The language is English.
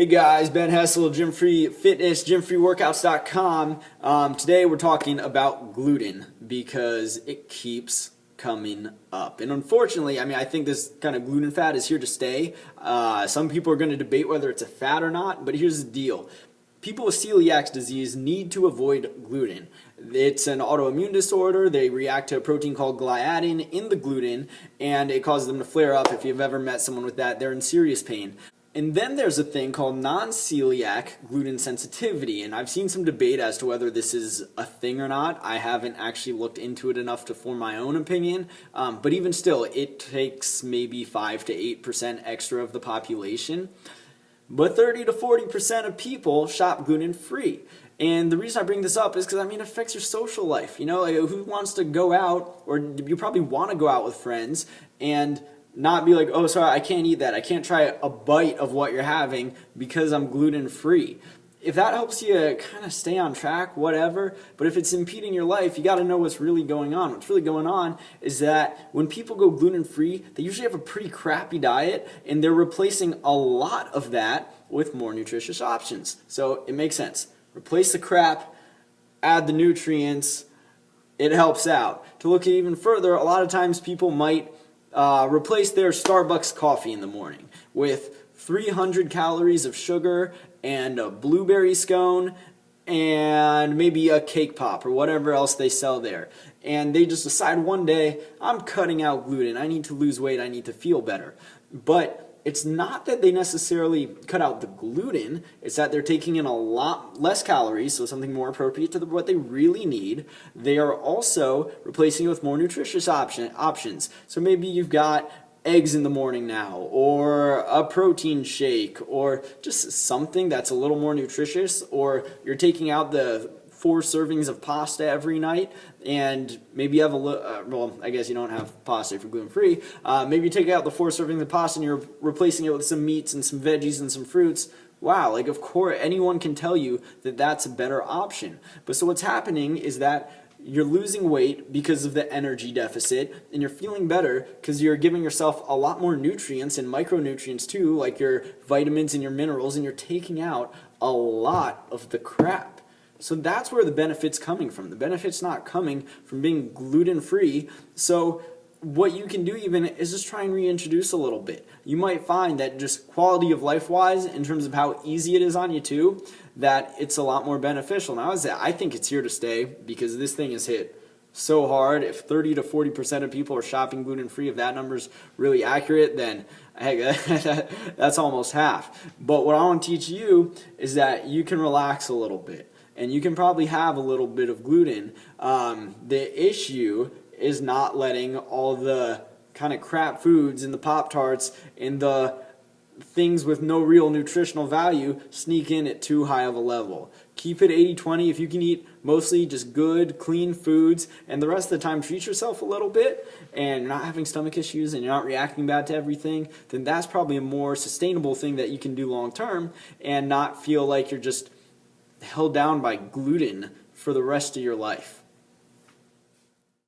Hey guys, Ben Hessel, Gym Free Fitness, gymfreeworkouts.com. Today we're talking about gluten because it keeps coming up. And unfortunately, I think this kind of gluten fad is here to stay. Some people are going to debate whether it's a fad or not, but here's the deal. People with celiac disease need to avoid gluten. It's an autoimmune disorder. They react to a protein called gliadin in the gluten, and it causes them to flare up. If you've ever met someone with that, they're in serious pain. And then there's a thing called non-celiac gluten sensitivity, and I've seen some debate as to whether this is a thing or not. I haven't actually looked into it enough to form my own opinion, but even still, it takes maybe 5 to 8% extra of the population. But 30 to 40% of people shop gluten-free. And the reason I bring this up is because, it affects your social life. Who wants to go out, or you probably want to go out with friends, and not be like, oh, sorry, I can't eat that. I can't try a bite of what you're having because I'm gluten-free. If that helps you kind of stay on track, whatever, but if it's impeding your life, you got to know what's really going on. What's really going on is that when people go gluten-free, they usually have a pretty crappy diet, and they're replacing a lot of that with more nutritious options. So it makes sense. Replace the crap, add the nutrients, it helps out. To look at even further, a lot of times people might replace their Starbucks coffee in the morning with 300 calories of sugar and a blueberry scone and maybe a cake pop or whatever else they sell there. And they just decide one day, I'm cutting out gluten. I need to lose weight. I need to feel better. But it's not that they necessarily cut out the gluten, it's that they're taking in a lot less calories, so something more appropriate to what they really need. They are also replacing it with more nutritious options. So maybe you've got eggs in the morning now, or a protein shake, or just something that's a little more nutritious, or you're taking out the 4 servings of pasta every night, and maybe you have well, I guess you don't have pasta if you're gluten-free. Maybe you take out the 4 servings of pasta and you're replacing it with some meats and some veggies and some fruits. Wow, of course, anyone can tell you that that's a better option. But so what's happening is that you're losing weight because of the energy deficit, and you're feeling better because you're giving yourself a lot more nutrients and micronutrients too, like your vitamins and your minerals, and you're taking out a lot of the crap. So that's where the benefit's coming from. The benefit's not coming from being gluten-free. So what you can do even is just try and reintroduce a little bit. You might find that just quality of life-wise, in terms of how easy it is on you too, that it's a lot more beneficial. Now, I think it's here to stay because this thing is hit so hard. If 30 to 40% of people are shopping gluten-free, if that number's really accurate, then heck, that's almost half. But what I want to teach you is that you can relax a little bit. And you can probably have a little bit of gluten. The issue is not letting all the kind of crap foods and the Pop-Tarts and the things with no real nutritional value sneak in at too high of a level. Keep it 80-20. If you can eat mostly just good, clean foods, and the rest of the time treat yourself a little bit, and you're not having stomach issues and you're not reacting bad to everything, then that's probably a more sustainable thing that you can do long term and not feel like you're just held down by gluten for the rest of your life.